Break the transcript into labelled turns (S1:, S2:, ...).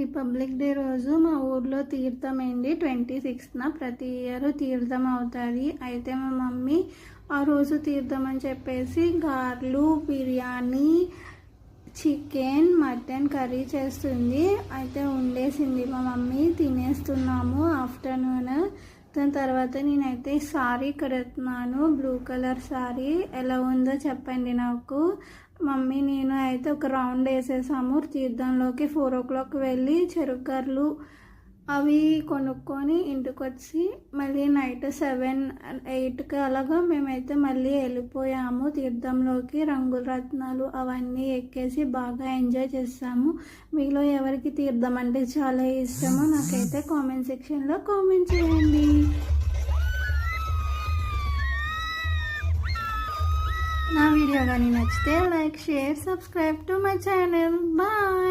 S1: Republic day రోజు మా ఊర్లో తీర్థం అయింది 26న. ప్రతి ఇయర్ తీర్థం అవుతుంది. అయితే మా మమ్మీ ఆ రోజు తీర్థం అని చెప్పేసి గారెలు, బిర్యానీ, చికెన్, మటన్ కర్రీ చేస్తుంది. అయితే వండేసింది మా మమ్మీ, తినేస్తున్నాము ఆఫ్టర్నూన్. దాని తర్వాత నేనైతే సారీ కడుతున్నాను, బ్లూ కలర్ సారీ. ఎలా ఉందో చెప్పండి నాకు. మమ్మీ నేను అయితే ఒక రౌండ్ వేసేసాము తీర్థంలోకి. 4 o'clock వెళ్ళి చెరుకర్లు అవి కొనుక్కొని ఇంటికి వచ్చి మళ్ళీ నైట్ 7, 8కి అలాగా మేమైతే మళ్ళీ వెళ్ళిపోయాము తీర్థంలోకి. రంగుల రత్నాలు అవన్నీ ఎక్కేసి బాగా ఎంజాయ్ చేస్తాము. మీలో ఎవరికి తీర్థం అంటే చాలా ఇష్టమో నాకైతే కామెంట్ సెక్షన్లో కామెంట్ చేయండి. నా వీడియో కానీ నచ్చితే like, share, subscribe to my channel. Bye.